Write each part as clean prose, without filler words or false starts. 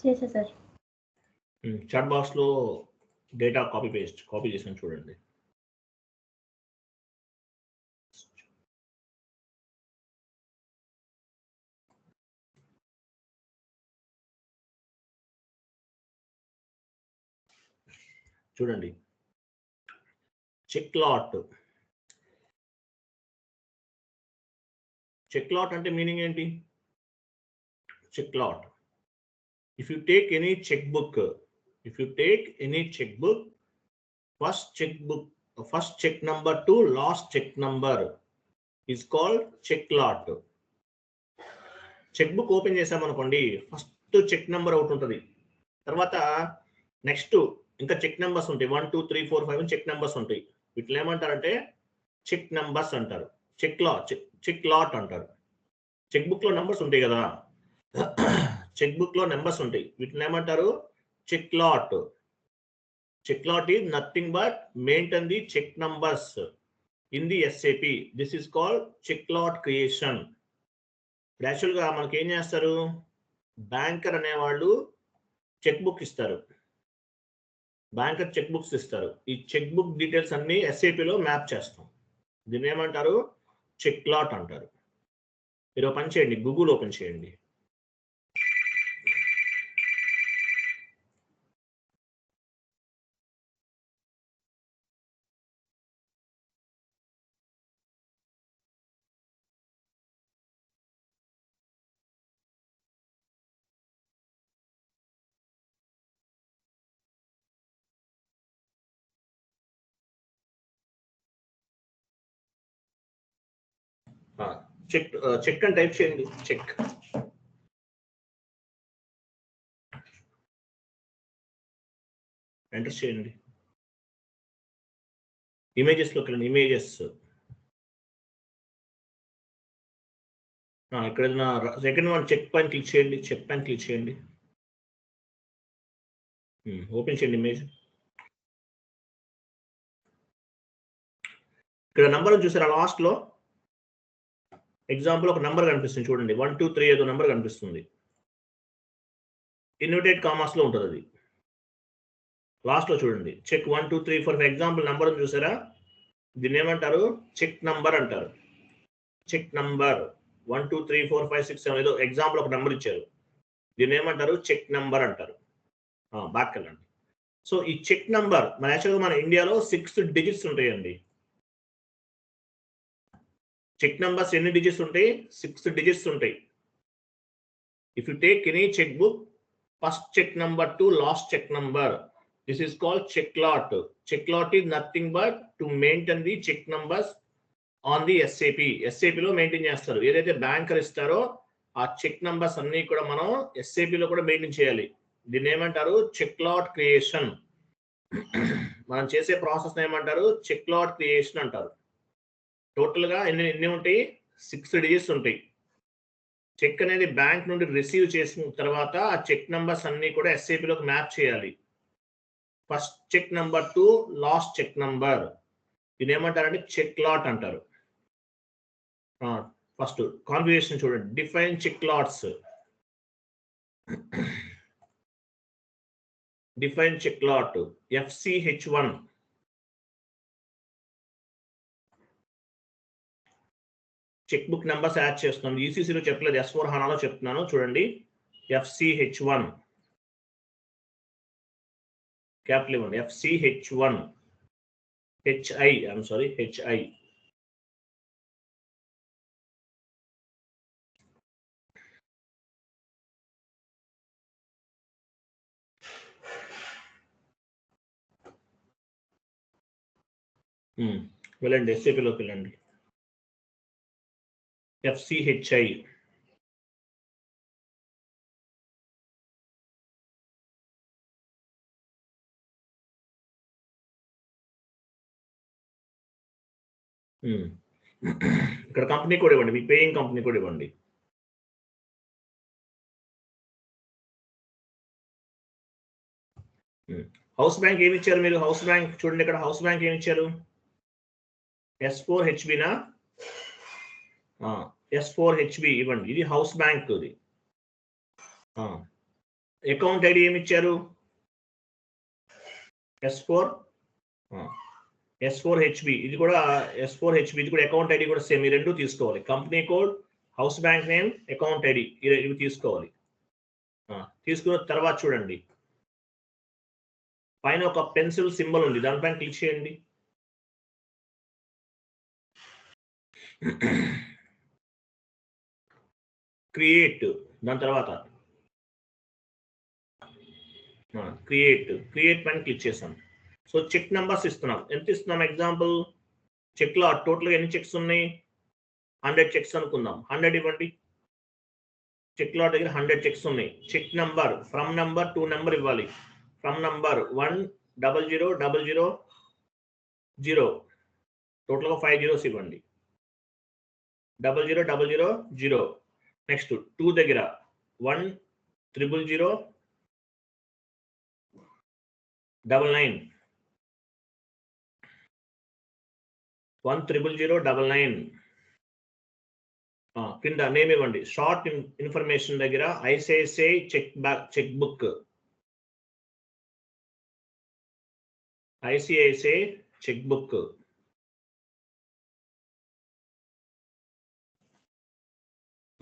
చేసా sir. Chat బాక్స్లో data copy చేసాను చూడండి. చూడండి, చెక్ లాట్ అంటే మీనింగ్ ఏంటి? Check lot, if you take any checkbook, first check number to last check number is called check lot. Cheque book open చేసామనుకోండి, first check number ఒకటి ఉంటుంది, తర్వాత నెక్స్ట్ ఇంకా చెక్ నెంబర్స్ ఉంటాయి, 1 2 3 4 5 చెక్ నెంబర్స్ ఉంటాయి. వీటిని ఏమంటారంటే చెక్ నెంబర్స్ అంటారు, చెక్ లాట్ అంటారు. చెక్ బుక్ లో నెంబర్స్ ఉంటాయి కదా, చెక్ బుక్ లో నెంబర్స్ ఉంటాయి, వీటిని ఏమంటారు? Check lot. Check lot is nothing but maintain the check numbers in the SAP. This is called check lot creation. యాక్చువల్గా మనకి ఏం చేస్తారు, బ్యాంకర్ అనేవాళ్ళు చెక్ బుక్ ఇస్తారు, బ్యాంకర్ చెక్ బుక్స్ ఇస్తారు. ఈ చెక్ బుక్ డీటెయిల్స్ అన్ని SAP లో మ్యాప్ చేస్తాం. దీన్ని ఏమంటారు? చెక్ లాట్ అంటారు. మీరు పని చేయండి, గూగుల్ ఓపెన్ చేయండి. చెక్ అని టైప్ చేయండి, చెక్. ఎంటర్ చేయండి. ఇమేజెస్లోకి వెళ్ళండి, ఇమేజెస్. ఇక్కడ సెకండ్ వన్ చెక్ పైన క్లిక్ చేయండి, చెక్ పైన క్లిక్ చేయండి, ఓపెన్ చేయండి ఇమేజ్. ఇక్కడ నంబర్ చూసారా, లాస్ట్ లో ఎగ్జాంపుల్ ఒక నంబర్ కనిపిస్తుంది చూడండి, 1 2 3 ఏదో నంబర్ కనిపిస్తుంది, ఇన్వర్టెడ్ కామాస్ లో ఉంటుంది అది. లాస్ట్ లో చూడండి, చెక్ 1 2 3 4 ఎగ్జాంపుల్ నంబర్ చూసారా, దీన్ని ఏమంటారు? చెక్ నంబర్ అంటారు. చెక్ నంబర్ 1 2 3 4 5 6 7 ఏదో ఎగ్జాంపుల్ ఒక నంబర్ ఇచ్చారు, దీన్ని ఏమంటారు? చెక్ నంబర్ అంటారు. బ్యాక్ వెళ్ళండి. సో ఈ చెక్ నంబర్ యాక్చువల్గా మన ఇండియాలో 6 డిజిట్స్ ఉంటాయండి. చెక్ నంబర్స్ ఎన్ని డిజిట్స్ ఉంటాయి? 6 డిజిట్స్ ఉంటాయి. If you take any check book, first check number to last check number, this is called check lot. Check lot is nothing but to maintain the check numbers on the SAP. SAP లో maintain చేస్తారు. ఏదైతే banker ఇస్తారో ఆ check numbers అన్ని కూడా మనం SAP లో కూడా మెయింటైన్ చేయాలి. దీన్ని ఏమంటారు? Check lot creation. మనం చేసే ప్రాసెస్ ఏమంటారు? చెక్ లాట్ క్రియేషన్ అంటారు. టోటల్ గా ఎన్ని ఉంటాయి? 6 డిజిట్స్ ఉంటాయి. చెక్ అనేది బ్యాంక్ నుండి రిసీవ్ చేసిన తర్వాత ఆ చెక్ నంబర్స్ అన్ని కూడా SAP లోకి మ్యాప్ చేయాలి. First check number to last check number, దీని ఏమంటారంటే చెక్ లాట్ అంటారు. ఫస్ట్ కాన్ఫిగరేషన్ చూడండి, define check lots. Define check lot FCH1. Check book numbers add చేస్తున్నాను, ECCలో చెప్పలేదు, S4 HANAలో చెప్తున్నాను. చూడండి, FCH1 క్యాపిటల్ ఇవ్వండి, FCH1 HI. వెళ్ళండి, SAPలోకి వెళ్ళండి, FCHI. ఇక్కడ కంపెనీ కూడా ఇవ్వండి, మీ పేయింగ్ కంపెనీ కూడా ఇవ్వండి. హౌస్ బ్యాంక్ ఏమి ఇచ్చారు మీరు? హౌస్ బ్యాంక్ చూడండి, ఇక్కడ హౌస్ బ్యాంక్ ఏమి ఇచ్చారు? S4HBనా? S4HB ఇవ్వండి, ఇది హౌస్ బ్యాంక్. ఇది అకౌంట్ ఐడి ఏమి ఇచ్చారు? S4HB, ఇది కూడా S4HB, ఇది కూడా అకౌంట్ ఐడి కూడా సేమ్. ఈ రెండు తీసుకోవాలి. Company code, house bank name, account ID ఇవి తీసుకోవాలి. తీసుకున్న తర్వాత చూడండి, పైన ఒక పెన్సిల్ సింబల్ ఉంది, దానిపైన క్లిక్ చేయండి. క్రియేట్, దాని తర్వాత క్రియేట్ పైన క్లిక్ చేసాం. సో చెక్ నెంబర్స్ ఇస్తున్నాం. ఎంత ఇస్తున్నాం? ఎగ్జాంపుల్ చెక్ లో టోటల్గా ఎన్ని చెక్స్ ఉన్నాయి? 100 చెక్స్ అనుకుందాం. 100 ఇవ్వండి. చెక్ లో దగ్గర 100 చెక్స్ ఉన్నాయి. Check number from number to number ఇవ్వాలి. ఫ్రమ్ నంబర్ 1000000, టోటల్గా 5 zeros ఇవ్వండి. 00000. నెక్స్ట్ 2 దగ్గర 1000099, 1000099. కింద నేమ్ ఇవ్వండి. షార్ట్ ఇన్ఫర్మేషన్ దగ్గర ICICI cheque book, ICICI cheque book.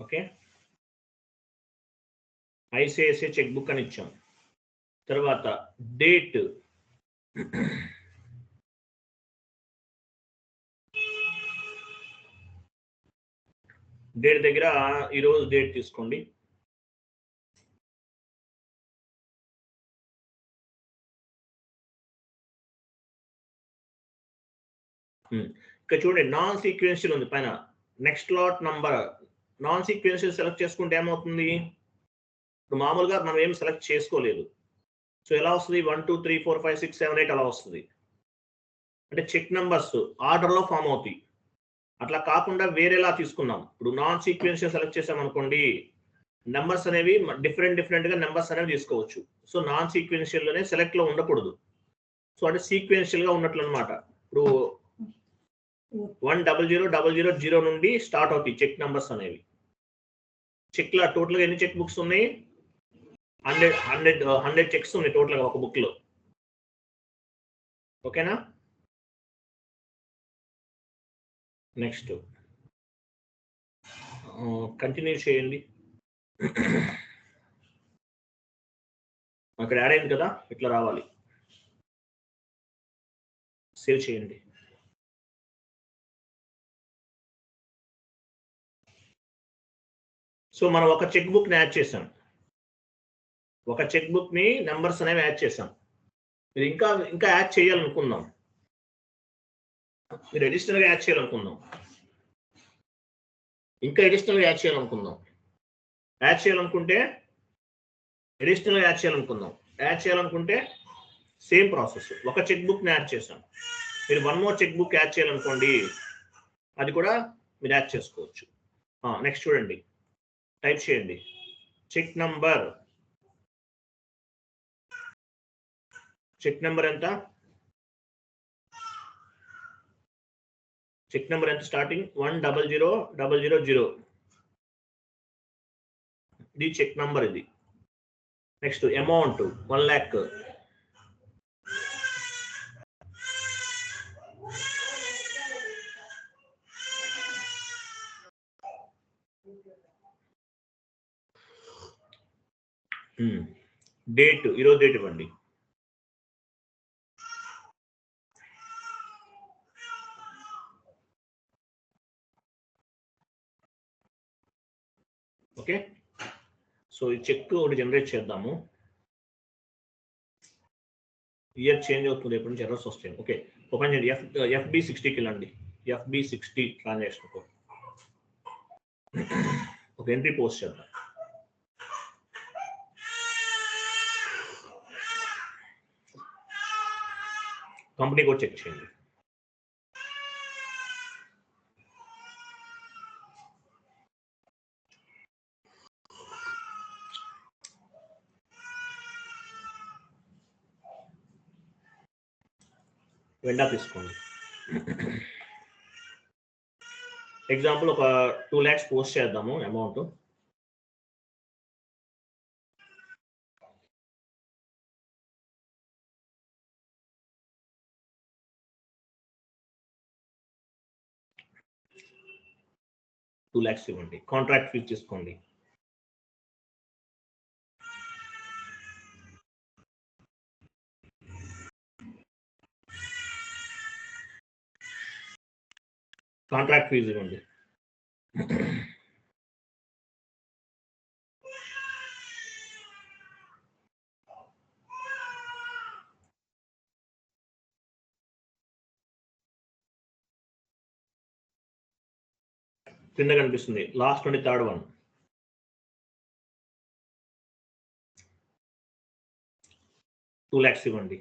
Okay, ICICI cheque book అని ఇచ్చాం. తర్వాత డేట్, డేట్ దగ్గర ఈరోజు డేట్ తీసుకోండి. ఇక్కడ చూడండి, నాన్ సీక్వెన్షియల్ ఉంది పైన. Next lot number non sequential select చేసుకుంటే ఏమవుతుంది? ఇప్పుడు మామూలుగా మనం ఏం సెలెక్ట్ చేసుకోలేదు. సో ఎలా వస్తుంది? 1 2 3 4 5 6 7 8 అలా వస్తుంది. అంటే చెక్ నెంబర్స్ ఆర్డర్లో ఫామ్ అవుతాయి. అట్లా కాకుండా వేరేలా తీసుకున్నాం. ఇప్పుడు నాన్ సీక్వెన్షియల్ సెలెక్ట్ చేసాం అనుకోండి, నెంబర్స్ అనేవి డిఫరెంట్ గా నెంబర్స్ అనేవి తీసుకోవచ్చు. సో నాన్ సీక్వెన్షియల్ లోనే సెలెక్ట్ లో ఉండకూడదు. సో అంటే సీక్వెన్షియల్ గా ఉన్నట్లు అనమాట. ఇప్పుడు 1000000 నుండి స్టార్ట్ అవుతాయి చెక్ నెంబర్స్ అనేవి. చెక్ లో టోటల్ గా ఎన్ని చెక్ బుక్స్ ఉన్నాయి? 100 చెక్స్ ఉన్నాయి టోటల్ గా ఒక బుక్ లో. ఓకేనా? నెక్స్ట్ కంటిన్యూ చేయండి. అక్కడ యాడ్ అయింది కదా, ఇట్లా రావాలి. సేవ్ చేయండి. సో మనం ఒక చెక్ బుక్ ని యాడ్ చేసాం. ఒక చెక్ బుక్ ని నెంబర్స్ అనేవి యాడ్ చేసాం. మీరు ఇంకా యాడ్ చేయాలనుకుందాం. మీరు అడిషనల్ గా యాడ్ చేయాలనుకుందాం. ఇంకా అడిషనల్ గా యాడ్ చేయాలనుకుందాం. యాడ్ చేయాలనుకుంటే అడిషనల్ గా యాడ్ చేయాలనుకుందాం. యాడ్ చేయాలనుకుంటే సేమ్ ప్రాసెస్. ఒక చెక్ బుక్ ని యాడ్ చేసాం. మీరు 1 more చెక్ బుక్ యాడ్ చేయాలనుకోండి, అది కూడా మీరు యాడ్ చేసుకోవచ్చు. నెక్స్ట్ చూడండి, టైప్ చేయండి చెక్ నంబర్. చెక్ నెంబర్ ఎంత? చెక్ నెంబర్ ఎంత? స్టార్టింగ్ 1000000. ఇది చెక్ నంబర్ ఇది. Next amount 1 lakh. డేట్, ఈరోజు డేట్ ఇవ్వండి. ఓకే, సో ఈ చెక్ ఒకటి జనరేట్ చేద్దాము. ఇయర్ చేంజ్ అవుతుంది, ఎప్పటి నుంచి ఎర్రర్స్ వస్తాయి. ఓకే, ఓపెన్ చేయండి. FB60కి వెళ్ళండి. FB60 transaction code. ఒక ఎంట్రీ పోస్ట్ చేద్దాం. కంపెనీ కోడ్ చెక్ చేయండి. వెండా తీసుకోండి. ఎగ్జాంపుల్ ఒక 2 lakhs పోస్ట్ చేద్దాము అమౌంట్. 2 lakhs ఇవ్వండి. కాంట్రాక్ట్ ఫీజు తీసుకోండి. కాంట్రాక్ట్ ఫీజు ఇవ్వండి. కింద కనిపిస్తుంది లాస్ట్ నుండి థర్డ్ వన్. $2 lakhs ఇవ్వండి.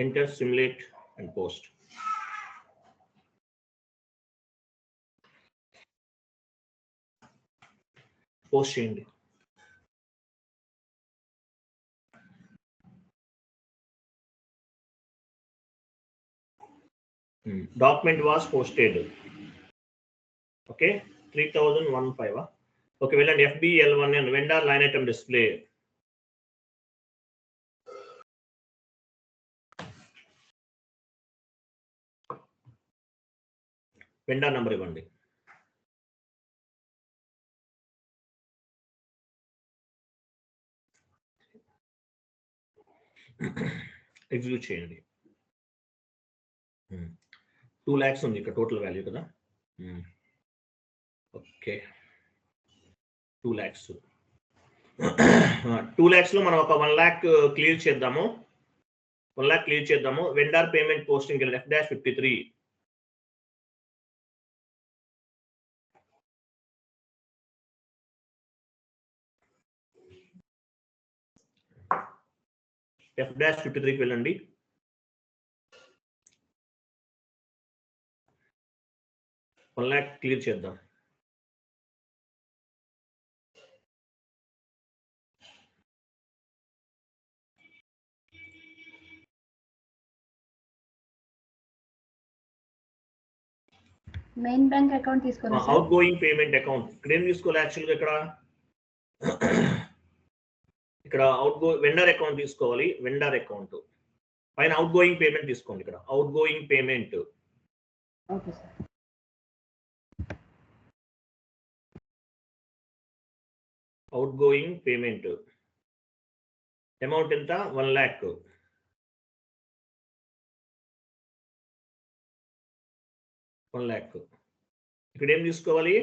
Enter, simulate and post. Post చేయండి. Document was posted. Okay, 3015. Okay, వెళ్ళండి. FBL1 vendor line item display. Vendor number ఇవ్వండి. ఎగ్జిక్యూట్ చేయండి. 2 lakhs ఉంది ఇక్కడ టోటల్ వాల్యూ కదా. Okay, 2 lakhs. 2 lakhs లో మనం ఒక 1 lakh క్లియర్ చేద్దాము. 1 lakh క్లియర్ చేద్దాము. Vendor payment posting F-53. F-53కి వెళ్ళండి. $1 lakh క్లియర్ చేద్దాం. మెయిన్ బ్యాంక్ అకౌంట్ తీసుకోవాలి. అవుట్ గోయింగ్ పేమెంట్ అకౌంట్ ఇక్కడ ఏం తీసుకోవాలి యాక్చువల్గా? ఇక్కడ అవుట్ గో వెండర్ అకౌంట్ తీసుకోవాలి. వెండర్ అకౌంట్ పైన అవుట్ గోయింగ్ పేమెంట్ తీసుకోండి. ఇక్కడ out going payment. Okay sir. Out going payment amount ఎంత? 1 lakh. ఇక్కడ ఏం తీసుకోవాలి?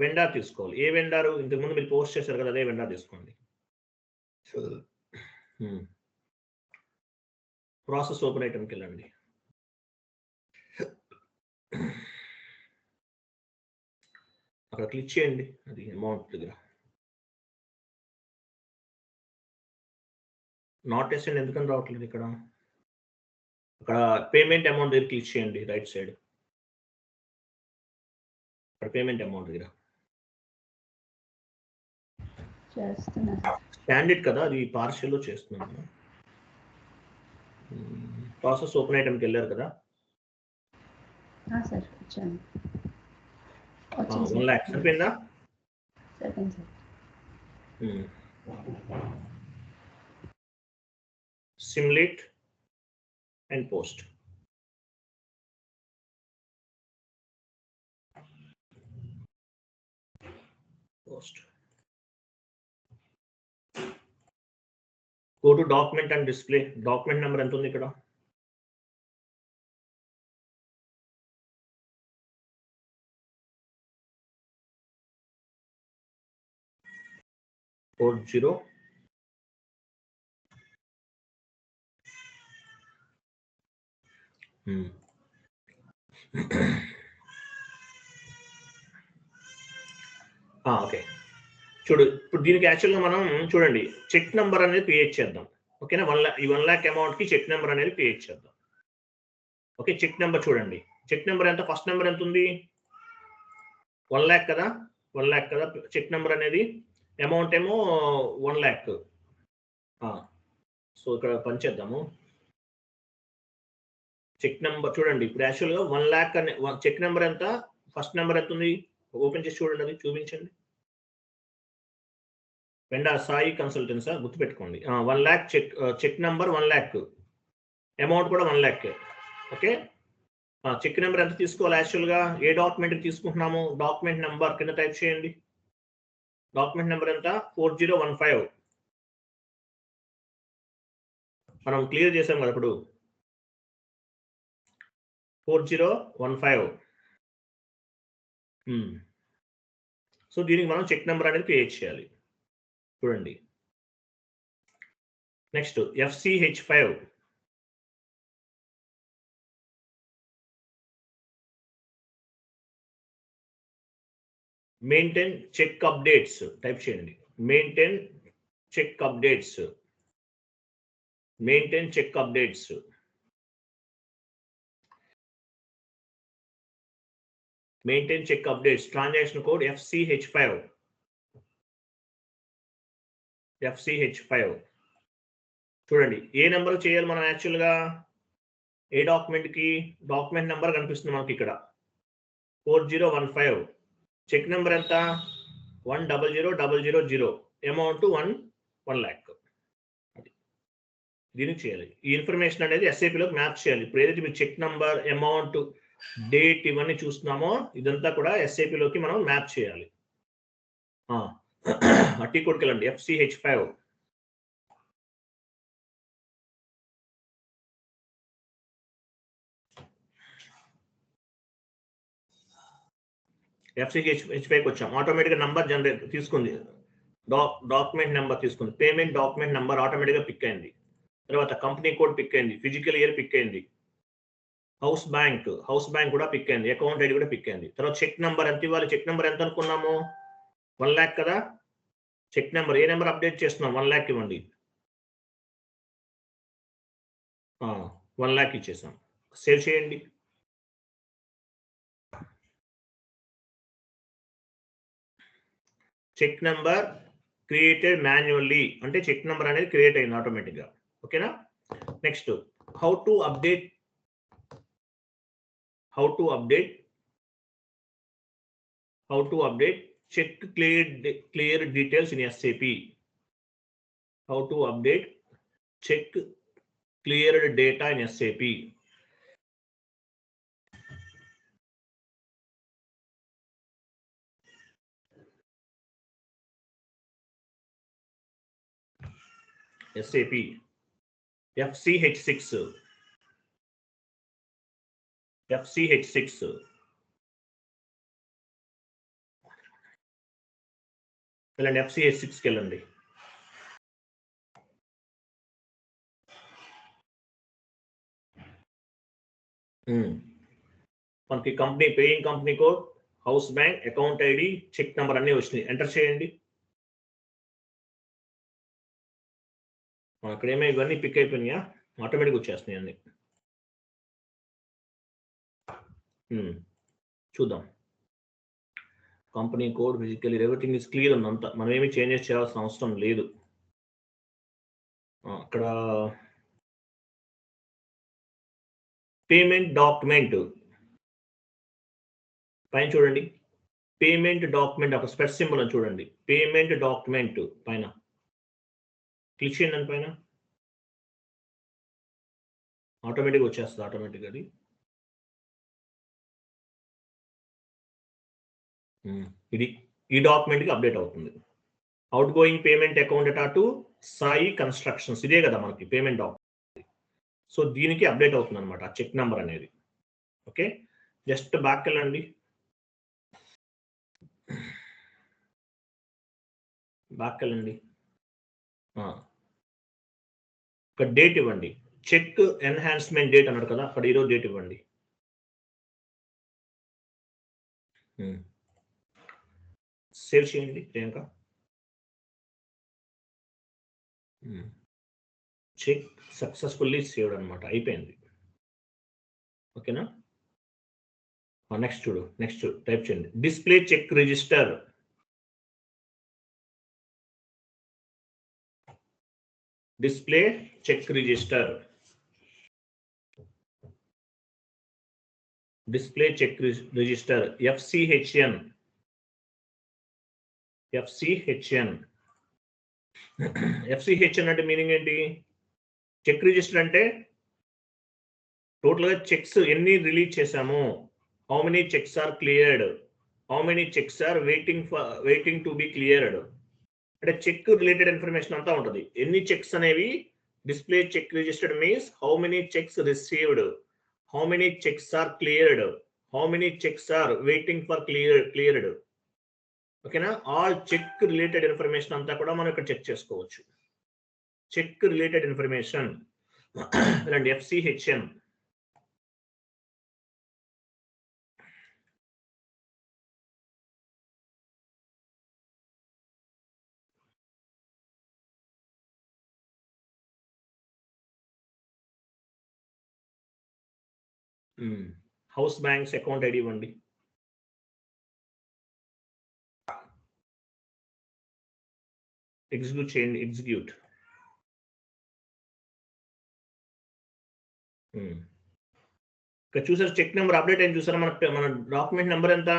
వెండర్ తీసుకోవాలి. ఏ వెండర్? ఇంతకుముందు మీరు పోస్ట్ చేశారు కదా, అదే వెండర్ తీసుకోండి. ప్రాసెస్ ఓపెన్ ఐటమ్కి వెళ్ళండి. అక్కడ క్లిక్ చేయండి. అది అమౌంట్ దగ్గర నాట్ ఎస్ఎండ్ ఎందుకని రావట్లేదు? ఇక్కడ అక్కడ పేమెంట్ అమౌంట్ దగ్గర క్లిక్ చేయండి. రైట్ సైడ్ అక్కడ పేమెంట్ అమౌంట్ దగ్గర స్టాండర్డ్ కదా, అది పార్షియల్లో చేస్తున్నాను. ప్రాసెస్ ఓపెన్ ఐటమ్కి వెళ్ళారు కదా. 1 lakh సరిపోయిందా? Simulate and post. Go to document and display. Document number ఎంత ఉంది ఇక్కడ? Code 0. ఓకే, చూడు ఇప్పుడు దీనికి యాక్చువల్గా మనం చూడండి చెక్ నెంబర్ అనేది క్రియేట్ చేద్దాం. ఓకేనా? 1 lakh అమౌంట్ కి చెక్ నెంబర్ అనేది క్రియేట్ చేద్దాం. ఓకే, చెక్ నెంబర్ చూడండి. చెక్ నెంబర్ ఎంత? ఫస్ట్ నెంబర్ ఎంత ఉంది? 1 lakh కదా. 1 lakh కదా చెక్ నెంబర్ అనేది. అమౌంట్ ఏమో 1 lakh. సో ఇక్కడ పంచేద్దాము. చెక్ నెంబర్ చూడండి. ఇప్పుడు యాక్చువల్గా 1 lakh అనే చెక్ నెంబర్ ఎంత? ఫస్ట్ నెంబర్ ఎంత ఉంది? ఓపెన్ చేసి చూడండి, అది చూపించండి. వెండర్ సాయి కన్సల్టెన్సా గుర్తుపెట్టుకోండి. 1 lakh check number 1 lakh, amount కూడా 1 lakh. ఓకే, చెక్ నెంబర్ ఎంత తీసుకోవాలి యాక్చువల్గా, ఏ డాక్యుమెంట్ తీసుకుంటున్నాము, డాక్యుమెంట్ నెంబర్ కింద టైప్ చేయండి. డాక్యుమెంట్ నెంబర్ ఎంత 4015. మనం క్లియర్ చేసాం కదా ఇప్పుడు 4015. సో దీనికి మనం చెక్ నెంబర్ అనేది క్రియేట్ చేయాలి. చూడండి, next FCH5. Maintain check updates టైప్ చేయండి. Maintain check updates, maintain check updates. Maintain check updates, transaction code FCH5. FCH5 చూడండి, ఏ నెంబర్ చేయాలి మనం యాక్చువల్గా, ఏ డాక్యుమెంట్ కి, డాక్యుమెంట్ నెంబర్ కనిపిస్తుంది మనకి ఇక్కడ 4015. చెక్ నెంబర్ ఎంత 100000, అమౌంట్ 1 lakh. దీనికి చేయాలి. ఈ ఇన్ఫర్మేషన్ అనేది SAPలోకి మ్యాప్ చేయాలి. ఇప్పుడు ఏదైతే మీరు చెక్ నెంబర్, అమౌంట్, డేట్ ఇవన్నీ చూస్తున్నామో ఇదంతా కూడా SAPలోకి మనం మ్యాప్ చేయాలి. టీ కోడ్కి వెళ్ళండి, FCH5. FCH5కి వచ్చాం. ఆటోమేటిక్గా నంబర్ జనరేట్ తీసుకుంది, డాక్యుమెంట్ నెంబర్ తీసుకుంది, పేమెంట్ డాక్యుమెంట్ నెంబర్ ఆటోమేటిక్గా పిక్ అయింది. తర్వాత కంపెనీ కోడ్ పిక్ అయింది, ఫిజికల్ ఇయర్ పిక్ అయింది, హౌస్ బ్యాంక్ కూడా పిక్ అయింది, అకౌంట్ ఐడి కూడా పిక్ అయింది. తర్వాత చెక్ నెంబర్ ఎంత ఇవ్వాలి, చెక్ నెంబర్ ఎంత అనుకున్నాము 1 lakh కదా. చెక్ నెంబర్, ఏ నెంబర్ అప్డేట్ చేస్తున్నాం 1 lakh ఇవ్వండి. 1 lakh ఇచ్చేసాం. సేవ్ చేయండి. చెక్ నెంబర్ క్రియేటెడ్ మాన్యువల్లీ అంటే చెక్ నెంబర్ అనేది క్రియేట్ అయింది ఆటోమేటిక్గా. ఓకేనా. Next how to update check clear details in SAP. How to update check cleared data in SAP. SAP FCH6. వెళ్ళండి, FCH6కి వెళ్ళండి. మనకి company, paying company code, house bank, account ID, check number అన్నీ వచ్చినాయి. ఎంటర్ చేయండి. అక్కడ ఏమో ఇవన్నీ పిక్ అయిపోయినాయా, ఆటోమేటిక్గా వచ్చేస్తున్నాయి అన్ని. చూద్దాం. Company code, physical, everything is clear ఉందంతా. మనం ఏమి చేంజెస్ చేయాల్సిన అవసరం లేదు. అక్కడ పేమెంట్ డాక్యుమెంట్ పైన చూడండి, పేమెంట్ డాక్యుమెంట్ ఒక స్పెట్ సింబల్ అని చూడండి. పేమెంట్ డాక్యుమెంట్ పైన క్లిక్ చేయండి. దాని పైన ఆటోమేటిక్గా వచ్చేస్తుంది. ఆటోమేటిక్గా అది ఇది ఈ డాక్యుమెంట్కి అప్డేట్ అవుతుంది. Out going payment account data to Sai constructions, ఇదే కదా మనకి పేమెంట్ డాక్యుమెంట్. సో దీనికి అప్డేట్ అవుతుంది అనమాట ఆ చెక్ నెంబర్ అనేది. ఓకే, జస్ట్ బ్యాక్ వెళ్ళండి. ఇక్కడ డేట్ ఇవ్వండి. చెక్ ఎన్హాన్స్మెంట్ డేట్ అన్నాడు కదా, అక్కడ ఈరోజు డేట్ ఇవ్వండి. సేవ్ చేయండి ప్రియాంక. చెక్ సక్సెస్ఫుల్లీ సేవ్డ్ అనమాట, అయిపోయింది. ఓకేనా. నెక్స్ట్ చూడు, నెక్స్ట్ టైప్ చేయండి, display check register. Display check register, display check register, FCHN. FCHN అంటే మీనింగ్ ఏంటి? చెక్ రిజిస్టర్ అంటే టోటల్గా చెక్స్ ఎన్ని రిలీజ్ చేశాము, how many checks are cleared, how many checks are waiting to be cleared. అంటే check related information అంతా ఉంటుంది. ఎన్ని చెక్స్ అనేవి display check registered means how many checks received, how many checks are cleared, how many checks are waiting for cleared. ఓకేనా? All check related information అంతా కూడా మనం ఇక్కడ చెక్ చేసుకోవచ్చు. చెక్ రిలేటెడ్ ఇన్ఫర్మేషన్ ఇలాంటి ఎఫ్సిహెచ్ఎన్. హౌస్ బ్యాంక్స్ అకౌంట్ ఐడి ఇవ్వండి. Execute చేయండి. Execute. ఇక్కడ చూసారు చెక్ నెంబర్ అప్డేట్ అయింది చూసారా? మన డాక్యుమెంట్ నెంబర్ ఎంత?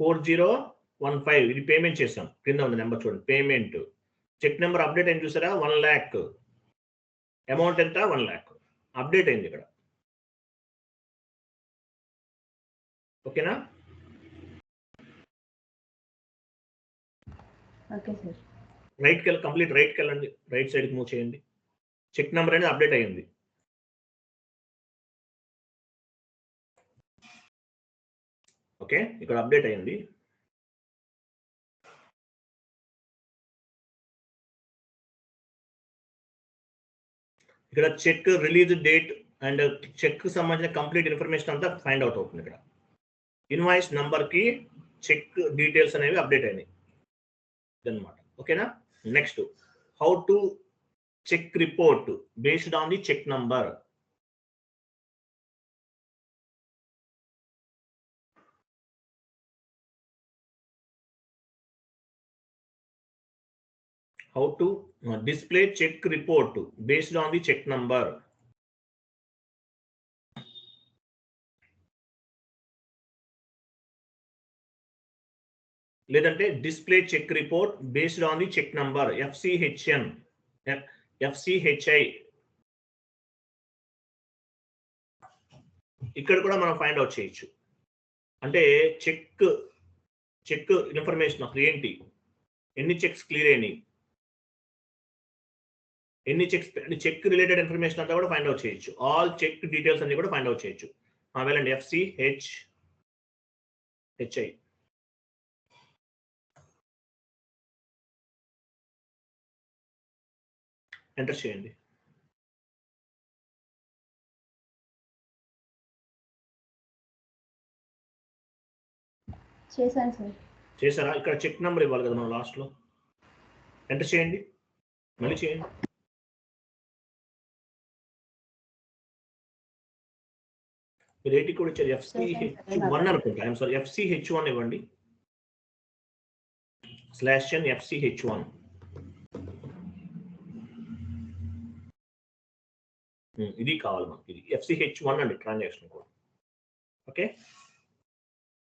4015. ఇది పేమెంట్ చేసాం. కింద ఉంది నెంబర్ చూడండి, పేమెంట్. చెక్ నెంబర్ అప్డేట్ అయింది చూసారా? 1 lakh. అమౌంట్ ఎంత? 1 lakh. అప్డేట్ అయింది ఇక్కడ. ఓకేనా? Okay sir. రైట్కి వెళ్ళి కంప్లీట్ రైట్కి వెళ్ళండి, రైట్ సైడ్కి మూవ్ చేయండి. చెక్ నెంబర్ అనేది అప్డేట్ అయ్యింది. ఓకే, ఇక్కడ అప్డేట్ అయ్యింది. ఇక్కడ check release date and check సంబంధించిన కంప్లీట్ ఇన్ఫర్మేషన్ అంతా ఫైండ్ అవుట్ అవుతుంది. ఇక్కడ ఇన్వాయిస్ నంబర్ కి చెక్ డీటెయిల్స్ అనేవి అప్డేట్ అయినాయి అన్నమాట. ఓకేనా? Next, how to check report based on the check number. How to display check report based on the check number. లేదంటే display check report based on the check number, FCHN, FCHI. ఇక్కడ కూడా మనం find out చేయొచ్చు. అంటే check information అసలు ఏంటి, ఎన్ని checks clear అయినాయి, ఎన్ని చెక్స్, చెక్ రిలేటెడ్ ఇన్ఫర్మేషన్ అంతా కూడా ఫైండ్ అవుట్ చేయొచ్చు. ఆల్ చెక్ డీటెయిల్స్ అన్ని కూడా ఫైండ్ అవుట్ చేయొచ్చు. వెళ్ళండి, ఎఫ్సిహెచ్ఐ. ఎంటర్ చేయండి. చేశాను సార్. చేశారా? ఇక్కడ చెక్ నెంబర్ ఇవ్వాలి కదా మనం లాస్ట్ లో. ఎంటర్ చేయండి, మళ్ళీ చేయండి. మీరు ఏటి కూడా ఇచ్చారు, ఎఫ్సిహెచ్1 అనుకుంటా. ఐఎమ్ సారీ, ఎఫ్సిహెచ్1 ఇవ్వండి. /n ఎఫ్సిహెచ్1. ఇది కావాలి మనకి. ఇది ఎఫ్సిహెచ్1 అండి, ట్రాన్సాక్షన్ కోడ్. ఓకే,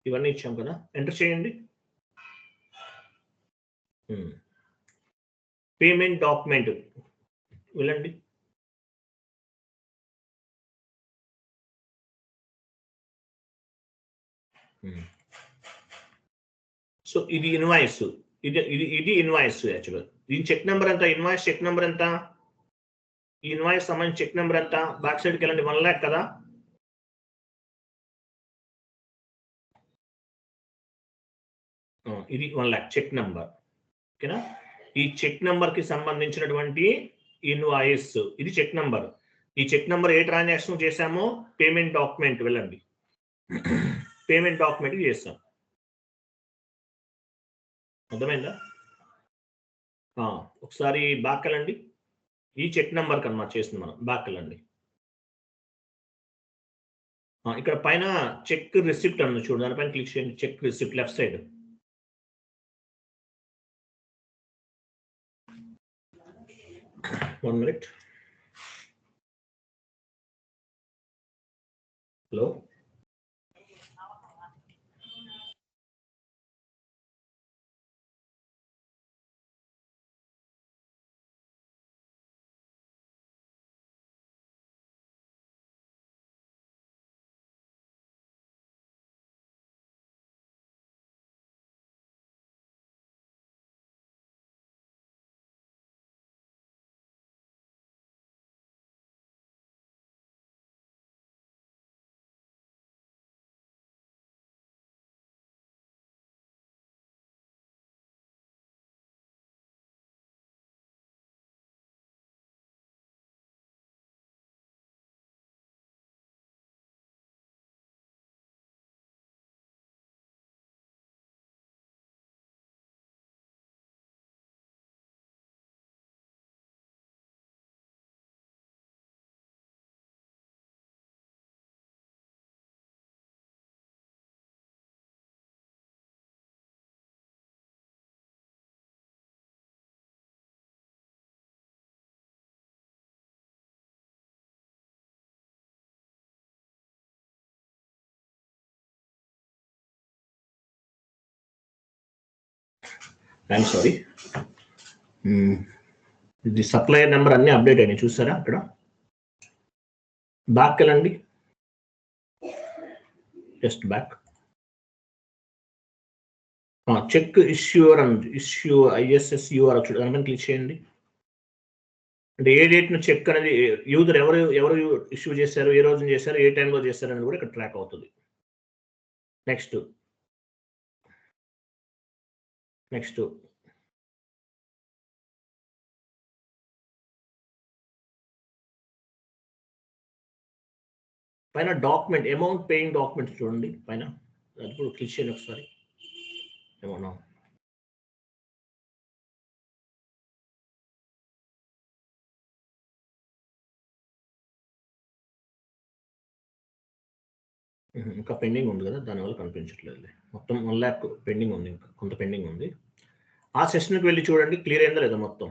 ఇవన్నీ ఇచ్చాం కదా. ఎంటర్ చేయండి. పేమెంట్ డాక్యుమెంట్ వెళ్ళండి. సో ఇది ఇన్వాయిస్, ఇది ఇన్వాయిస్. యాక్చువల్గా దీని చెక్ నెంబర్ ఎంత? ఇన్వాయిస్ చెక్ నెంబర్ ఎంత? ఈ ఇన్వాయిస్ సంబంధించి చెక్ నెంబర్ ఎంత? బ్యాక్ సైడ్కి వెళ్ళండి. 1 lakh కదా. ఇది 1 lakh చెక్ నెంబర్. ఓకేనా? ఈ చెక్ నెంబర్ కి సంబంధించినటువంటి ఇన్వాయిస్, ఇది చెక్ నెంబర్. ఈ చెక్ నెంబర్ ఏ ట్రాన్సాక్షన్ చేశామో పేమెంట్ డాక్యుమెంట్ వెళ్ళండి. పేమెంట్ డాక్యుమెంట్ చేస్తాం. అర్థమైందా? ఒకసారి బ్యాక్ వెళ్ళండి. ఈ చెక్ నెంబర్ కన్నా చేస్తుంది మనం. బ్యాక్ వెళ్ళండి. ఇక్కడ పైన చెక్ రిసిప్ట్ అన్న చూడు, దానిపైన క్లిక్ చేయండి. Check receipt left side. One minute. Hello. I'm sorry. ఇది సప్లయర్ నెంబర్ అన్ని అప్డేట్ అయినాయి చూసారా అక్కడ. బ్యాక్ వెళ్ళండి, just back. Check issuer and issue ISSUR చూడండి, క్లిక్ చేయండి. అంటే ఏ డేట్ ను చెక్ అనేది యూజర్ ఎవరు ఇష్యూ చేశారు, ఏ రోజు చేశారు, ఏ టైంలో చేశారు అనేది కూడా ఇక్కడ ట్రాక్ అవుతుంది. నెక్స్ట్ పైన డాక్యుమెంట్ అమౌంట్ పేయింగ్ డాక్యుమెంట్స్ చూడండి పైన, అది కూడా క్లిక్ చేయండి ఒకసారి. ఏమన్నా ఇంకా పెండింగ్ ఉంది కదా, దానివల్ల కనిపించట్లేదు. మొత్తం 1 lakh పెండింగ్ ఉంది, ఇంకా కొంత పెండింగ్ ఉంది. ఆ సెషన్కి వెళ్ళి చూడండి క్లియర్ అయిందా లేదా మొత్తం.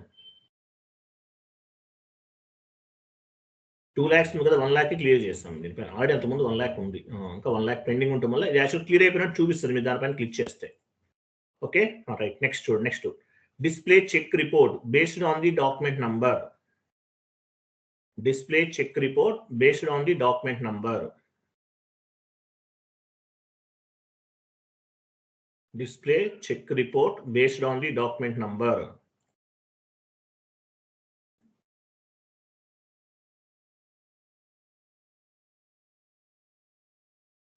2 lakhs ఉంది కదా, 1 lakh క్లియర్ చేస్తాం. దీనిపైన ఆల్రెడీ అంతకుముందు 1 lakh ఉంది, ఇంకా 1 lakh పెండింగ్ ఉంటుంది వల్ల ఇది యాక్చువల్ క్లియర్ అయిపోయినట్టు చూపిస్తుంది మీరు దానిపైన క్లిక్ చేస్తే. Okay right. నెక్స్ట్ చూడండి, next display check report based on the document number. Display check report based on the document number. Display check report based on the document number.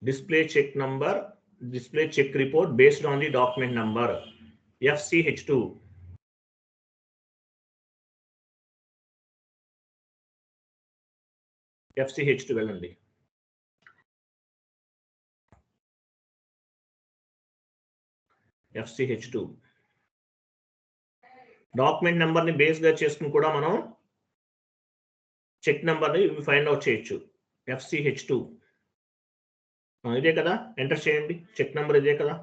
Display check report based on the document number. FCH2. FCH2 వెళ్ళండి. FCH2 document number ని base గా చేసుకుని కూడా మనం check number ని find out చేయొచ్చు. FCH2 ఇదే కదా, ఎంటర్ చేయండి. చెక్ నెంబర్ ఇదే కదా,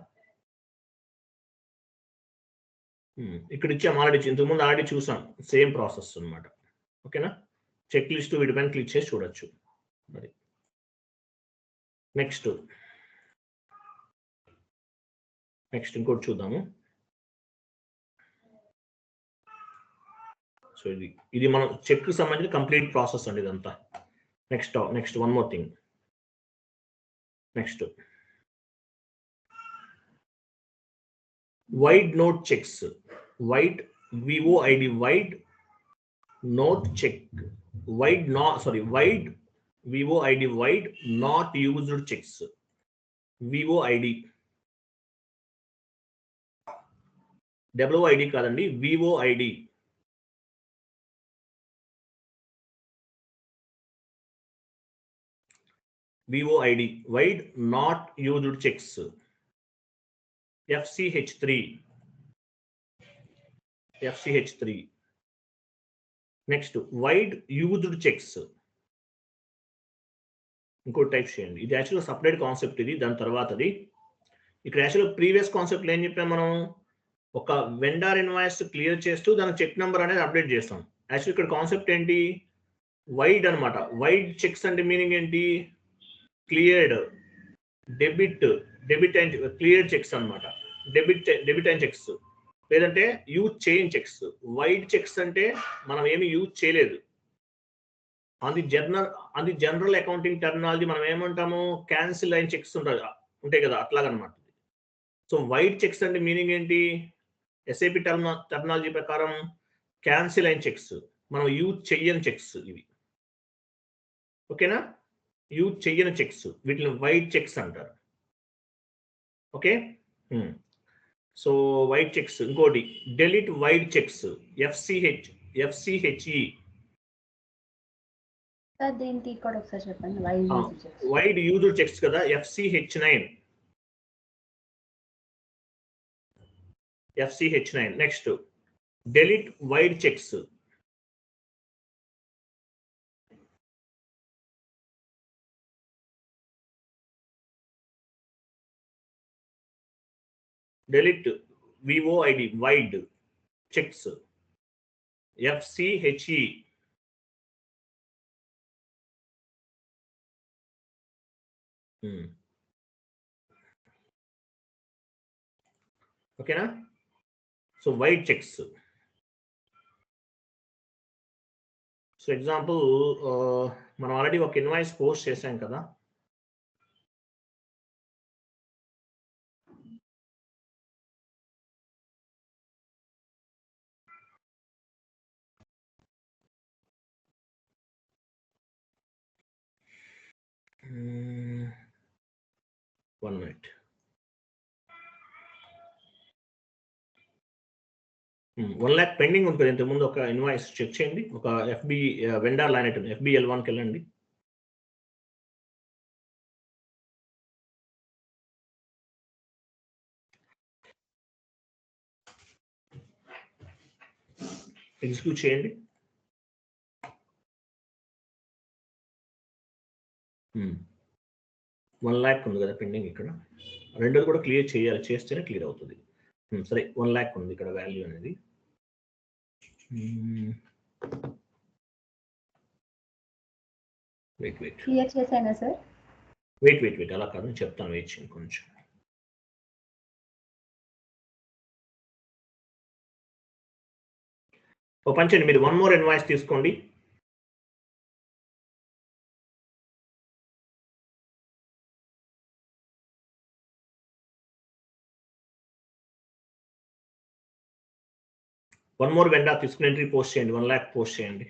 ఇక్కడ ఇచ్చాం ఆల్రెడీ, ఇంతకుముందు ఆల్రెడీ చూసాం, సేమ్ ప్రాసెస్ అన్నమాట. ఓకేనా, చెక్ లిస్ట్ వీటిపైన క్లిక్ చేసి చూడొచ్చు. మరి నెక్స్ట్ ఇంకోటి చూద్దాము. సో ఇది మనం చెక్ కి సంబంధించిన కంప్లీట్ ప్రాసెస్ అండి ఇదంతా. Next one more thing. Next void not checks, void VOID, void not check, void VOID, void not used checks. VOID WOID కాదండి, VOID. VOID void not used checks. FCH3. Next void used checks, ఇంకో type చేయండి. ఇది యాక్చువల్గా separate concept ఇది. దాని తర్వాతది ఇక్కడ యాక్చువల్గా ప్రీవియస్ కాన్సెప్ట్లో ఏం చెప్పాం మనం, ఒక వెండర్ ఇన్వాయిస్ క్లియర్ చేస్తూ దాని చెక్ నెంబర్ అనేది అప్డేట్ చేస్తాం. యాక్చువల్ ఇక్కడ కాన్సెప్ట్ ఏంటి, వైడ్ అన్నమాట. వైడ్ చెక్స్ అంటే మీనింగ్ ఏంటి, cleared debit and clear checks అన్నమాట. డెబిట్ అండ్ చెక్స్, లేదంటే యూజ్ చేయని చెక్స్. వైడ్ చెక్స్ అంటే మనం ఏమి యూజ్ చేయలేదు. On the general accounting terminology మనం ఏమంటాము, క్యాన్సిల్ అయిన చెక్స్ ఉంటాయి కదా, అట్లాగనమాట. సో వైడ్ చెక్స్ అంటే మీనింగ్ ఏంటి, SAP టెర్మినాలజీ ప్రకారం క్యాన్సిల్ అయిన చెక్స్, మనం యూజ్ చెయ్యని చెక్స్ ఇవి. ఓకేనా, యూజ్ చెయ్యని చెక్స్, వీటిని వైడ్ చెక్స్ అంటారు. Okay, so wide checks. ఇంకోటి డెలీట్ వైడ్ చెక్స్, FCHE. దీనికి కూడా ఒకసారి చెప్పండి. వైడ్ యూజ్డ్ చెక్స్ కదా, FCH9. Next delete wide checks. delete VOID wide checks, FCHE. ఓకేనా, so white checks. So example మనం ఆల్రెడీ ఒక ఇన్వాయిస్ పోస్ట్ చేశాం కదా. One minute. 1 lakh పెండింగ్ ఉంటుంది. ఇంతకుముందు ఒక ఇన్వాయిస్ చెక్ చేయండి. ఒక FB వెండర్ లైన్ ఐటమ్ FBL1కి వెళ్ళండి. ఎగ్జిక్యూట్ చేయండి. 1 lakh ఉంది కదా పెండింగ్ ఇక్కడ. రెండోది కూడా క్లియర్ చేయాలి, చేస్తేనే క్లియర్ అవుతుంది. సరే 1 lakh ఉంది ఇక్కడ వాల్యూ అనేది. వెయిట్ క్లియర్ చేశానా సార్? వెయిట్ అలా కాదు, నేను చెప్తాను, వెయిట్ చేయండి కొంచెం. ఓ పని చేయండి, మీరు 1 more ఇన్వాయిస్ తీసుకోండి. వన్ మోర్ వెండర్ తీసుకుని ఎంట్రీ పోస్ట్ చేయండి. 1 lakh పోస్ట్ చేయండి.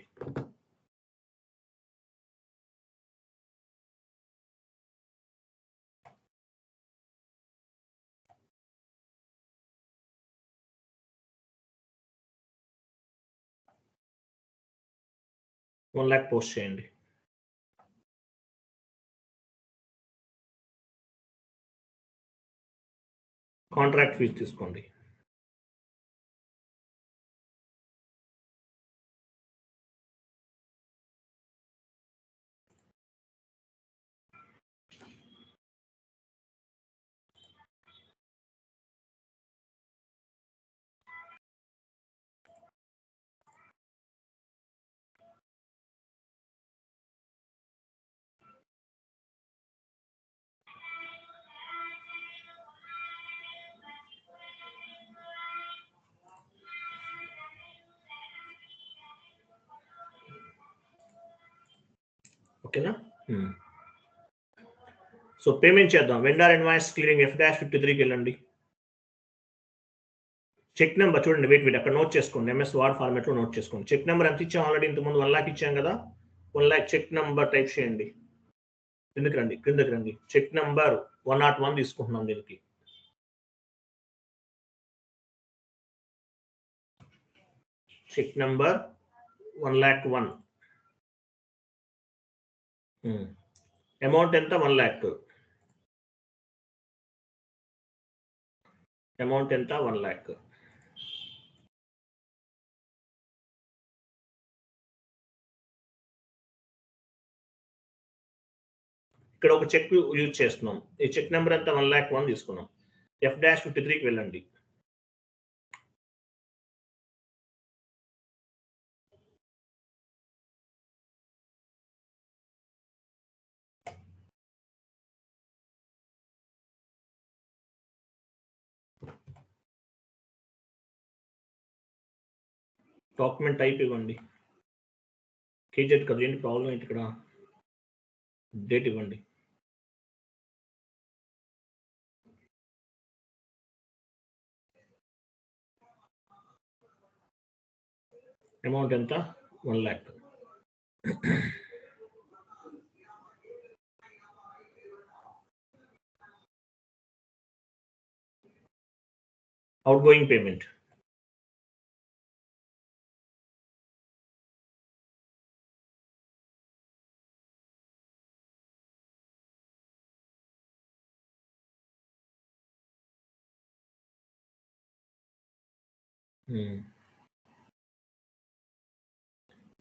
$1 lakh పోస్ట్ చేయండి. కాంట్రాక్ట్ ఫీజు తీసుకోండి. ఓకేనా? సో పేమెంట్ చేద్దాం. వెండర్ ఇన్వాయిస్ క్లియరింగ్ F-53కి వెళ్ళండి. చెక్ నెంబర్ చూడండి, వెయిట్ అక్కడ నోట్ చేసుకోండి. MS వర్డ్ ఫార్మాట్ లో నోట్ చేసుకోండి. చెక్ నెంబర్ ఎంత ఇచ్చాం ఆల్రెడీ, ఇంతకుముందు 1 lakh ఇచ్చాం కదా. 1 lakh చెక్ నెంబర్ టైప్ చేయండి. క్రిందకి రండి. చెక్ నెంబర్ 101 తీసుకుంటున్నాం దీనికి. Check number 101. అమౌంట్ ఎంత? 1 lakh. అమౌంట్ ఎంత? 1 lakh. ఇక్కడ ఒక చెక్ యూజ్ చేస్తున్నాం. ఈ చెక్ నెంబర్ ఎంత? 101 తీసుకున్నాం. F-53కి వెళ్ళండి. డాక్యుమెంట్ టైప్ ఇవ్వండి. KZ కదా, ఏంటి ప్రాబ్లం ఏంటి ఇక్కడ? డేట్ ఇవ్వండి. అమౌంట్ ఎంత? 1 lakh. Out going payment.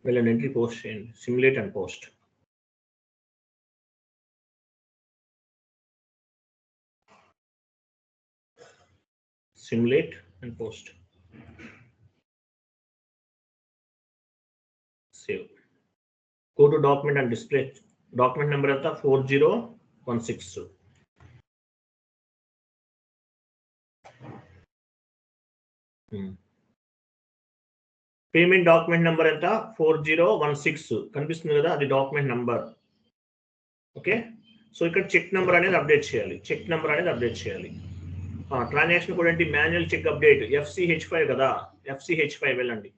వెళ్ళండి, ఎంట్రీ పోస్ట్ చేయండి. Simulate and post. Simulate and post. Save. Go to document and display. Document number anta 40162. Payment document number ఎంత 4016 కనిపిస్తుంది కదా, అది డాక్యుమెంట్ నెంబర్. ఓకే, సో ఇక్కడ చెక్ నెంబర్ అనేది update చేయాలి. Transaction కూడా ఏంటి, మాన్యువల్ చెక్ అప్డేట్ FCH5 కదా, FCH5 వెళ్ళండి.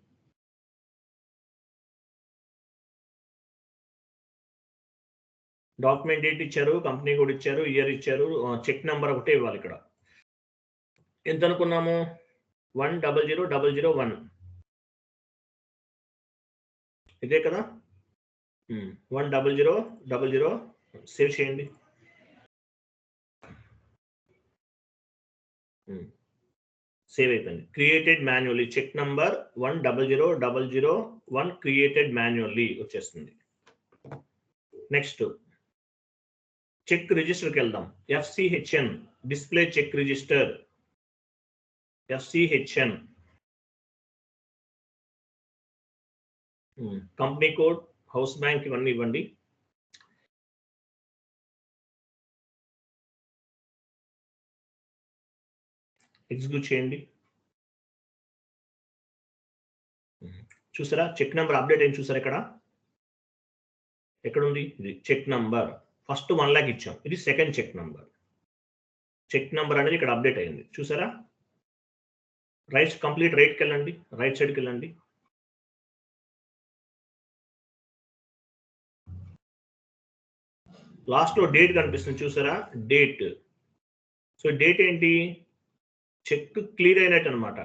డాక్యుమెంట్ డేట్ ఇచ్చారు, కంపెనీ కూడా ఇచ్చారు, ఇయర్ ఇచ్చారు, చెక్ నెంబర్ ఒకటే ఇవ్వాలి. ఇక్కడ ఎంత అనుకున్నాము, 100001 ఇదే కదా. 100000 సేవ్ చేయండి. సేవ్ అయిపోయింది. Created manually check number 100001 created manually వచ్చేస్తుంది. నెక్స్ట్ చెక్ రిజిస్టర్కి వెళ్దాం. FCHN display check register, FCHN company code, house bank ఇవన్నీ ఇవ్వండి. ఎగ్జిక్యూట్ చేయండి. చూసారా చెక్ నెంబర్ అప్డేట్ అయింది, చూసారా ఇక్కడ ఎక్కడుంది, ఇది చెక్ నంబర్. ఫస్ట్ 1 lakh ఇచ్చాం, ఇది second check number. Check number అనేది ఇక్కడ అప్డేట్ అయింది, చూసారా. రైట్ కంప్లీట్ రైట్కి వెళ్ళండి, రైట్ సైడ్కి వెళ్ళండి. లాస్ట్ లో డేట్ కనిపిస్తుంది, చూసారా డేట్. సో డేట్ ఏంటి, చెక్ క్లియర్ అయినట్టు అనమాట.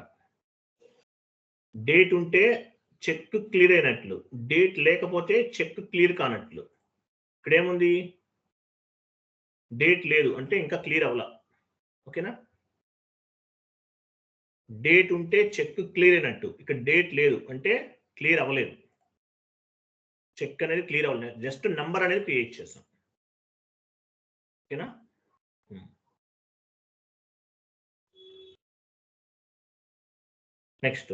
డేట్ ఉంటే చెక్ క్లియర్ అయినట్లు, డేట్ లేకపోతే చెక్ క్లియర్ కానట్లు. ఇక్కడ ఏముంది, డేట్ లేదు అంటే ఇంకా క్లియర్ అవ్వాల. ఓకేనా, డేట్ ఉంటే చెక్ క్లియర్ అయినట్టు, ఇక్కడ డేట్ లేదు అంటే క్లియర్ అవ్వలేదు, చెక్ అనేది క్లియర్ అవ్వలేదు, జస్ట్ నంబర్ అనేది క్రియేట్ చేస్తాం. ఓకేనా. నెక్స్ట్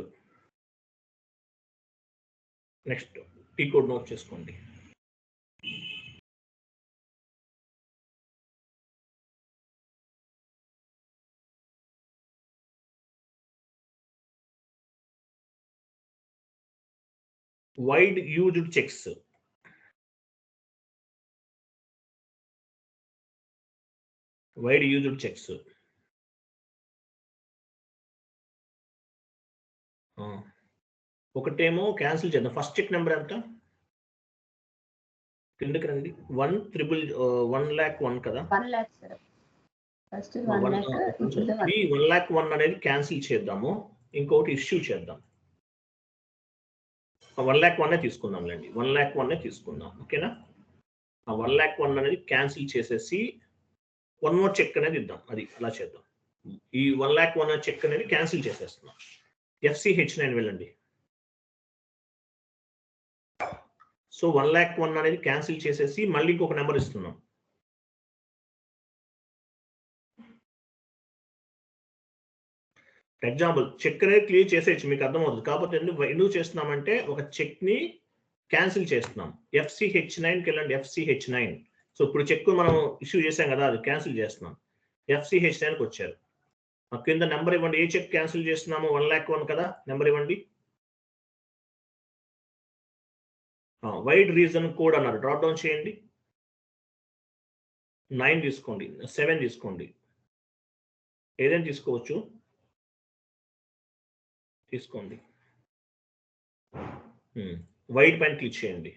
పీ కోడ్ నోట్ చేసుకోండి. Wide used checks, wide used checks. ఒకటేమో క్యాన్సిల్ చేద్దాం. ఫస్ట్ చెక్ నెంబర్ ఎంత, కిందకి రండి. 1,01,01 కదా, 1 lakh సార్. ఫస్ట్ 1 lakh, 1,01,01 అనేది క్యాన్సిల్ చేద్దాము, ఇంకొకటి ఇష్యూ చేద్దాం. 1,01,000 తీసుకుందాంలేండి, 1,01,000 తీసుకుందాం. ఓకేనా, ఆ 1,01,000 అనేది క్యాన్సిల్ చేసేసి 1 more చెక్ అనేది ఇద్దాం. అది అలా చేద్దాం. ఈ 1,01,000 చెక్ అనేది క్యాన్సిల్ చేసేస్తున్నాం. FCH9 వెళ్ళండి. సో 1,01,000 అనేది క్యాన్సిల్ చేసేసి మళ్ళీ ఇంకొక నెంబర్ ఇస్తున్నాం. ఎగ్జాంపుల్ చెక్ అనేది క్లియర్ చేసేయచ్చు, మీకు అర్థమవుతుంది. కాకపోతే ఎందుకు చేస్తున్నామంటే ఒక చెక్ ని క్యాన్సిల్ చేస్తున్నాం. FCH9కి వెళ్ళండి, FCH9. సో ఇప్పుడు చెక్ మనం ఇష్యూ చేసాం కదా, అది క్యాన్సిల్ చేస్తున్నాం. FCH9కి వచ్చారు. కింద నెంబర్ ఇవ్వండి, ఏ చెక్ క్యాన్సిల్ చేస్తున్నాము, 1,01,000 కదా, నెంబర్ ఇవ్వండి. వైడ్ రీజన్ కోడ్ అన్నారు, డ్రాప్ డౌన్ చేయండి. 9 తీసుకోండి, 7 తీసుకోండి, ఏదైనా తీసుకోవచ్చు, తీసుకోండి. వైడ్ పైన క్లిక్ చేయండి.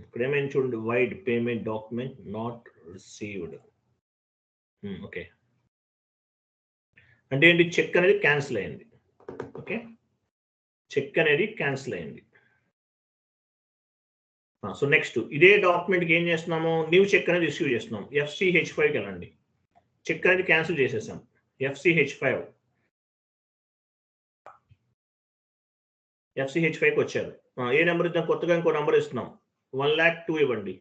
ఇప్పుడు ఏమైంది చూడండి, wide payment document not received. Okay, అంటే ఏంటి, చెక్ అనేది క్యాన్సిల్ అయింది. ఓకే, చెక్ అనేది క్యాన్సిల్ అయింది. సో నెక్స్ట్ ఇదే డాక్యుమెంట్కి ఏం చేస్తున్నాము, న్యూ చెక్ అనేది ఇష్యూ చేస్తున్నాం. FCH5కి వెళ్ళండి, చెక్ అనేది క్యాన్సిల్ చేసేసాం. FCH5కి వచ్చారు. ఏ నెంబర్ ఇద్దాం, కొత్తగా ఇంకో నెంబర్ ఇస్తున్నాం. 1,02,000 ఇవ్వండి.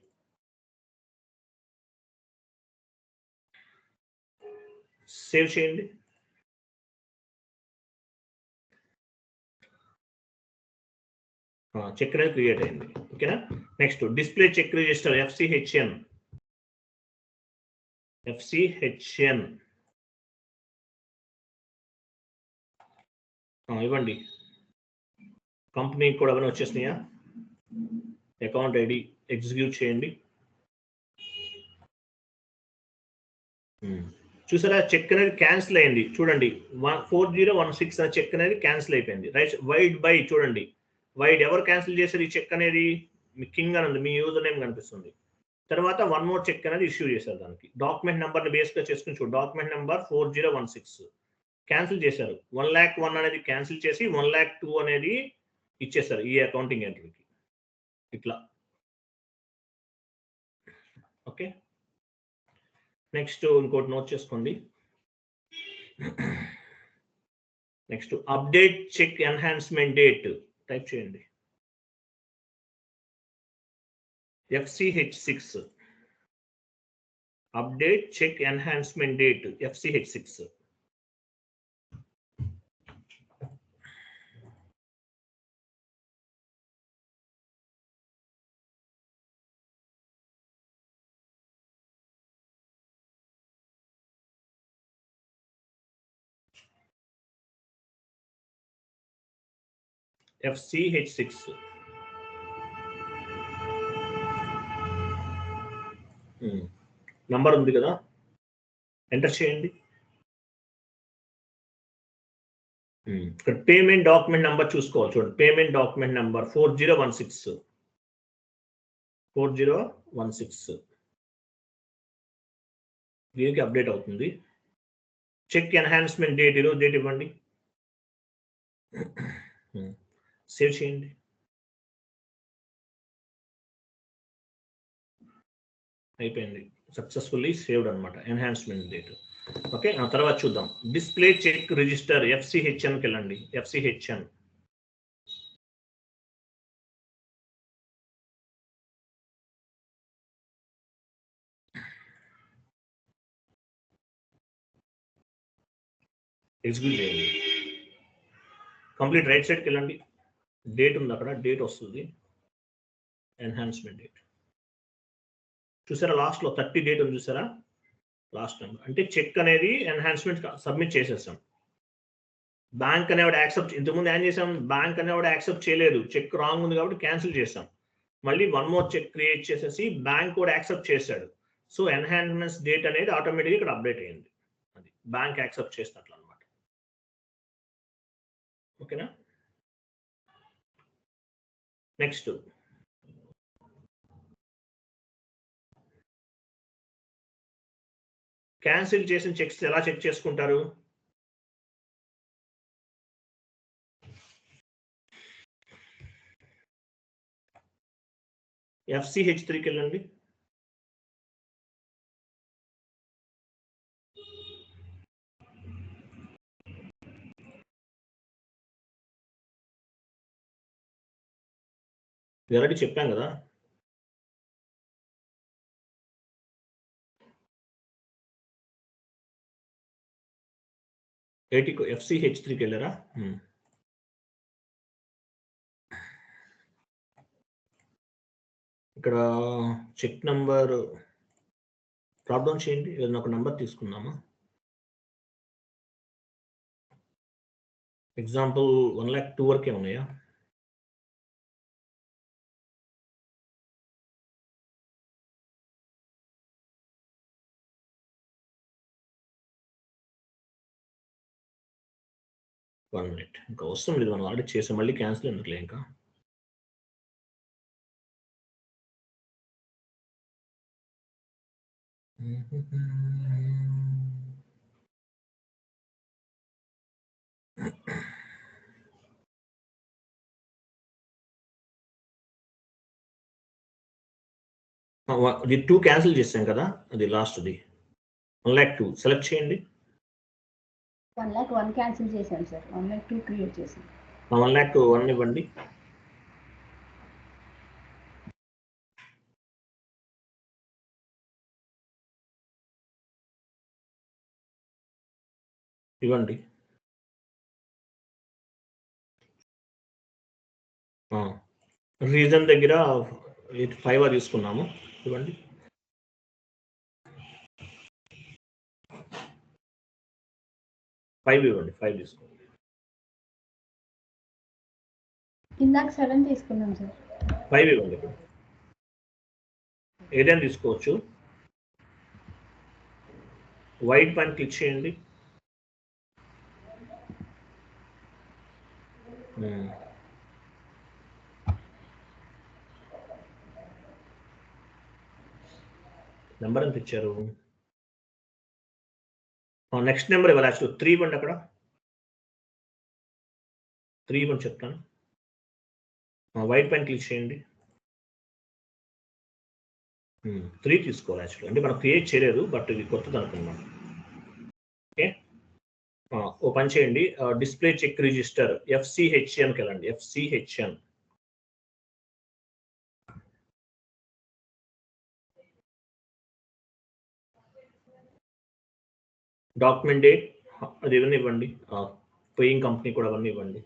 సేవ్ చేయండి. చెక్ అనేది క్రియేట్ అయింది. ఓకేనా, next display check register FCHN. ఇవ్వండి. కంపెనీ కూడా అవన్నీ వచ్చేసినాయా? అకౌంట్ ఐడి ఎగ్జిక్యూట్ చేయండి. చూసారా, చెక్ అనేది క్యాన్సిల్ అయింది. చూడండి 4016 అనే చెక్ అనేది క్యాన్సిల్ అయిపోయింది. రైట్, వైడ్ బై చూడండి, వైడ్ ఎవరు క్యాన్సిల్ చేశారు ఈ చెక్ అనేది? మీ కింగ్ అని ఉంది, మీ యూజర్ నేమ్ కనిపిస్తుంది. తర్వాత వన్ మోర్ చెక్ అనేది ఇష్యూ చేశారు. దానికి డాక్యుమెంట్ నెంబర్ని బేస్గా చేసుకుని చూడు, డాక్యుమెంట్ నెంబర్ 4016 క్యాన్సిల్ చేశారు. 1,01,000 అనేది క్యాన్సిల్ చేసి 1,02,000 అనేది ఇచ్చేసారు ఈ అకౌంటింగ్ ఎంట్రీకి. ఇట్లా ఓకే. నెక్స్ట్ ఇంకోటి నోట్ చేసుకోండి. Next update check enhancement date type చేయండి. FCH6 update check enhancement date FCH6. FCH6 number ఉంది కదా, ఎంటర్ చేయండి. ఇక్కడ పేమెంట్ డాక్యుమెంట్ నెంబర్ చూసుకోవాలి. చూడండి, పేమెంట్ డాక్యుమెంట్ నెంబర్ 4016 దీనికి అప్డేట్ అవుతుంది. చెక్ ఎన్హాన్స్మెంట్ డేట్ ఈరోజు డేట్ ఇవ్వండి. సేవ్ చేయండి. అయిపోయింది, సక్సెస్ఫుల్లీ సేవ్డ్ అనమాట ఎన్హాన్స్మెంట్ డేట్. ఓకే, ఆ తర్వాత చూద్దాం. డిస్ప్లే చెక్ రిజిస్టర్ FCHNకి వెళ్ళండి. FCHN ఎగ్జిక్యూట్ చేయండి. కంప్లీట్ రైట్ సైడ్కి వెళ్ళండి. డేట్ ఉంది అక్కడ, డేట్ వస్తుంది. ఎన్హాన్స్మెంట్ డేట్ చూసారా, లాస్ట్లో 30 డేట్ ఉంది చూసారా, లాస్ట్ నెంబర్. అంటే చెక్ అనేది ఎన్హాన్స్మెంట్ సబ్మిట్ చేసేసాం. బ్యాంక్ అనేవాడు యాక్సెప్ట్, ఇంతకుముందు ఏం చేసాం, బ్యాంక్ అనేవాడు యాక్సెప్ట్ చేయలేదు, చెక్ రాంగ్ ఉంది కాబట్టి క్యాన్సిల్ చేసాం. మళ్ళీ వన్ మోర్ చెక్ క్రియేట్ చేసేసి బ్యాంక్ కూడా యాక్సెప్ట్ చేశాడు. సో ఎన్హాన్స్మెంట్ డేట్ అనేది ఆటోమేటిక్గా ఇక్కడ అప్డేట్ అయ్యింది. అది బ్యాంక్ యాక్సెప్ట్ చేసినట్లు అనమాట. ఓకేనా. నెక్స్ట్ క్యాన్సిల్ చేసిన చెక్స్ ఎలా చెక్ చేసుకుంటారు? FCH3కి వెళ్ళండి. ఆల్రెడీ చెప్పాం కదా, FCH3కి వెళ్ళారా? ఇక్కడ చెక్ నంబర్ డ్రాప్ డౌన్ చేయండి, ఏదైనా ఒక నంబర్ తీసుకుందామా. ఎగ్జాంపుల్ 1,02,000 వరకే ఉన్నాయా? వన్ మినిట్, ఇంకా అవసరం లేదు, మనం ఆల్రెడీ చేసాం, మళ్ళీ క్యాన్సిల్ ఎందుకులే ఇంకా. అది 2 క్యాన్సిల్ చేసాం కదా, అది లాస్ట్ది 1,02,000 సెలెక్ట్ చేయండి. 1,01,000 క్యాన్సిల్ చేశాను సార్, 1,02,000 క్రియేట్ చేశాను. 1,01,000 ఇవ్వండి. ఇవ్వండి. రీజన్ దగ్గర 5 తీసుకున్నాము, ఇవ్వండి. ఇవ్వండి, 5 తీసుకోండి. ఇందాక 7 తీసుకున్నాం సార్. 5 ఇవ్వండి. ఇప్పుడు ఏదైనా తీసుకోవచ్చు. వైట్ పైన క్లిక్ చేయండి. నెంబర్ ఎంత ఇచ్చారు? నెక్స్ట్ నెంబర్ ఇవ్వాలి. యాక్చువల్ 3 ఇవ్వండి. అక్కడ 3 ఇవ్వండి చెప్తాను. వైట్ పైన క్లిక్ చేయండి. 3 తీసుకోవాలి. యాక్చువల్ అంటే మనం క్రియేట్ చేయలేదు, బట్ ఇది కొత్తది అనుకున్నాం. ఓకే, ఓ పని చేయండి. డిస్ప్లే చెక్ రిజిస్టర్ FCHNకి వెళ్ళండి. FCHN డాక్యుమెంట్ డేట్ అది ఇవన్నీ ఇవ్వండి. పేయింగ్ కంపెనీ కూడా అవన్నీ ఇవ్వండి.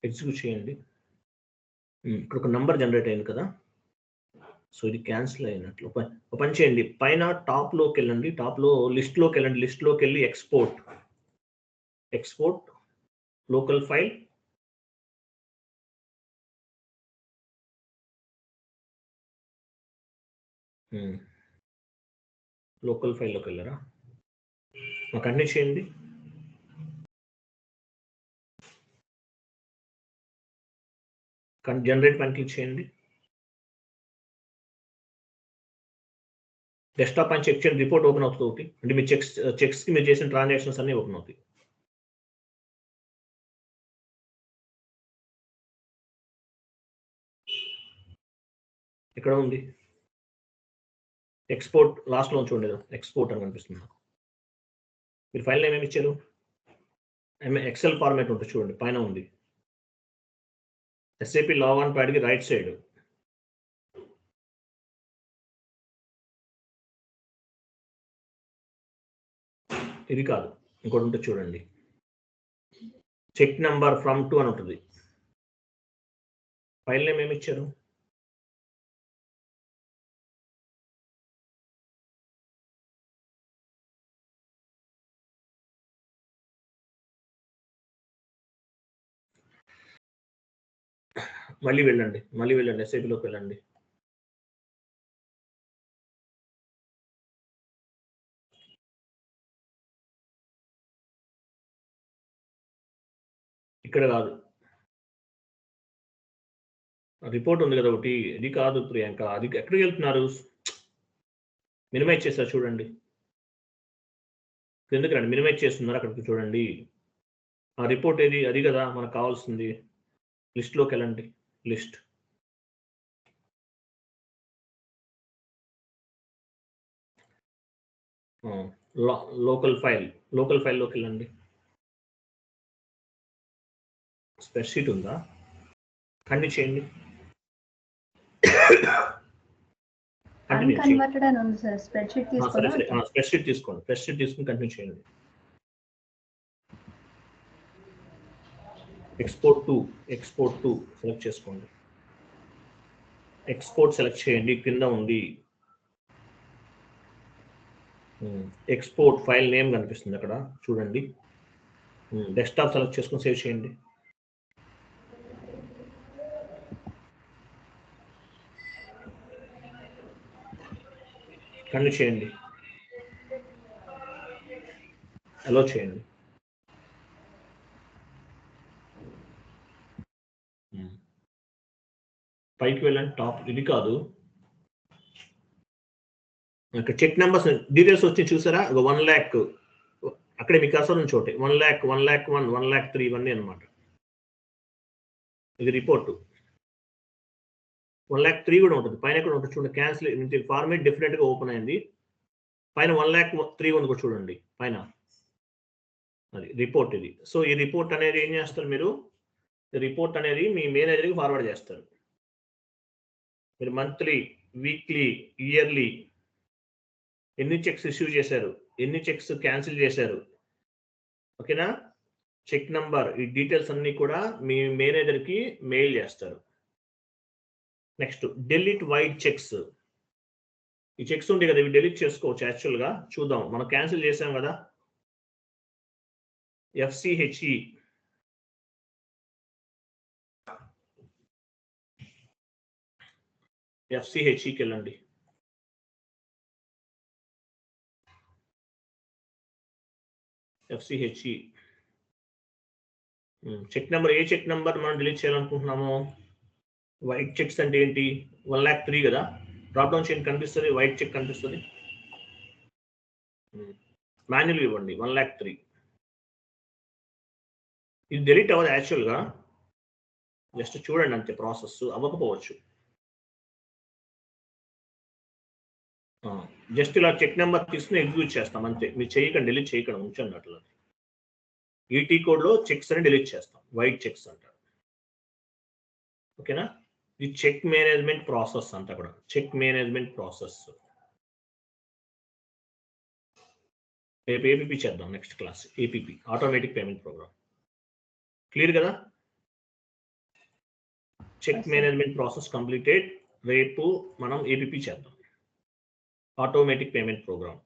ఎగ్జిక్యూట్ చేయండి. ఇక్కడ ఒక నంబర్ జనరేట్ అయింది కదా, సో ఇది క్యాన్సిల్ అయినట్లు. ఒక పని చేయండి, పైన టాప్లోకి వెళ్ళండి. టాప్లో లిస్ట్లోకి వెళ్ళండి. లిస్ట్లోకి వెళ్ళి ఎక్స్పోర్ట్ లోకల్ ఫైల్, లోకల్ ఫైల్లోకి వెళ్ళారా? కంటిన్యూ చేయండి. జనరేట్ పైన క్లిక్ చేయండి. డెస్క్టాప్ పైన చెక్ చేయండి. రిపోర్ట్ ఓపెన్ అవుతుంది ఒకటి. అంటే మీ చెక్స్కి మీరు చేసిన ట్రాన్సాక్షన్స్ అన్ని ఓపెన్ అవుతాయి. ఇక్కడ ఉంది ఎక్స్పోర్ట్, లాస్ట్లో చూడండి ఎక్స్పోర్ట్ అని కనిపిస్తుంది. మీరు ఫైల్ నేమ్ ఏమి ఇచ్చారు? ఎక్సెల్ ఫార్మాట్ ఉంటుంది చూడండి, పైన ఉంది. SAP లాగిన్ ప్యాడ్కి రైట్ సైడ్. ఇది కాదు, ఇంకోటి ఉంటుంది చూడండి. చెక్ నెంబర్ ఫ్రమ్ టు అని ఉంటుంది. ఫైల్ నేమ్ ఏమి ఇచ్చారు? మళ్ళీ వెళ్ళండి. SAPలోకి వెళ్ళండి. ఇక్కడ కాదు, రిపోర్ట్ ఉంది కదా ఒకటి, ఇది కాదు ప్రియాంక. అది ఎక్కడికి వెళ్తున్నారు? మినిమైజ్ చేస్తారు చూడండి. ఎందుకు రండి, మినిమైజ్ చేస్తున్నారు, అక్కడికి చూడండి. ఆ రిపోర్ట్ ఏది? అది కదా మనకు కావాల్సింది. లిస్ట్లోకి వెళ్ళండి. లిస్ట్ లోకల్ ఫైల్లోకి వెళ్ళండి. స్ప్రెడ్షీట్ ఉందా? కంటిన్యూ చేయండి. అన్కన్వర్టెడ్ అని ఉంది సార్. స్ప్రెడ్షీట్ తీసుకోండి. స్ప్రెడ్షీట్ తీసుకొని కంటిన్యూ చేయండి. ఎక్స్పోర్ట్ టు సెలెక్ట్ చేసుకోండి. ఎక్స్పోర్ట్ సెలెక్ట్ చేయండి, కింద ఉంది ఎక్స్పోర్ట్ ఫైల్ నేమ్ కనిపిస్తుంది అక్కడ చూడండి. డెస్క్టాప్ సెలెక్ట్ చేసుకొని సేవ్ చేయండి. కంటిన్యూ చేయండి. అలో చేయండి. పైకి వెళ్ళండి. టాప్ ఇది కాదు, చెక్ నెంబర్స్ డీటెయిల్స్ వచ్చి చూసారా? 1 lakh అక్కడే మీకు కర్సర్ నుంచి చోటే 1 lakh 1 lakh 1 1 lakh 3 ఇవన్నీ అనమాట. ఇది రిపోర్ట్ 1 lakh 3 కూడా ఉంటుంది. పైన కూడా ఉంటుంది చూడండి. క్యాన్సిల్ ఫార్మేట్ డిఫరెంట్ గా ఓపెన్ అయింది. పైన 1 lakh 3 ఉంది కూడా చూడండి పైన. అది రిపోర్ట్ ఇది. సో ఈ రిపోర్ట్ అనేది ఏం చేస్తారు మీరు? రిపోర్ట్ అనేది మీ మేనేజర్కి ఫార్వర్డ్ చేస్తారు. మీరు మంత్లీ, వీక్లీ, ఇయర్లీ ఎన్ని చెక్స్ ఇష్యూ చేశారు, ఎన్ని చెక్స్ క్యాన్సిల్ చేశారు, ఓకేనా? చెక్ నంబర్, ఈ డీటెయిల్స్ అన్ని కూడా మీ మేనేజర్కి మెయిల్ చేస్తారు. Next delete white checks. ఈ చెక్స్ ఉంటాయి కదా, ఇవి డెలీట్ చేసుకోవచ్చు. యాక్చువల్గా చూద్దాం, మనం క్యాన్సిల్ చేసాం కదా. FCHE FCHEకి వెళ్ళండి. FCHE చెక్ నెంబర్, ఏ చెక్ నెంబర్ మనం డిలీట్ చేయాలనుకుంటున్నాము? వైట్ చెక్స్ అంటే ఏంటి? 1,03,000 కదా. డ్రాప్ డౌన్ చేయండి, కనిపిస్తుంది వైట్ చెక్ కనిపిస్తుంది. మాన్యువల్ ఇవ్వండి 1,03,000. ఇది డిలీట్ అవ్వదు యాక్చువల్గా, జస్ట్ చూడండి అంతే, ప్రాసెస్ అవ్వకపోవచ్చు. జస్ట్ ఇలా చెక్ నెంబర్ తీసుకుని ఎగ్జిక్యూట్ చేస్తాం అంతే. మీరు చేయకండి, డిలీట్ చేయకండి, ఉంచండి అట్లా. ఈటీ కోడ్లో చెక్స్ అని డిలీట్ చేస్తాం, వైట్ చెక్స్ అంటారు. ఓకేనా? ఇది చెక్ మేనేజ్మెంట్ ప్రాసెస్ అంతా కూడా, చెక్ మేనేజ్మెంట్ ప్రాసెస్. రేపు ఏపీపీ చేద్దాం, next class APP, automatic payment program. Clear కదా? Check management process completed. రేపు మనం ఏపీపీ చేద్దాం, ఆటోమేటిక్ పేమెంట్ ప్రోగ్రామ్.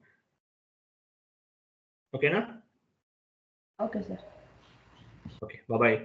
ఓకేనా? Okay sir. Okay, bye.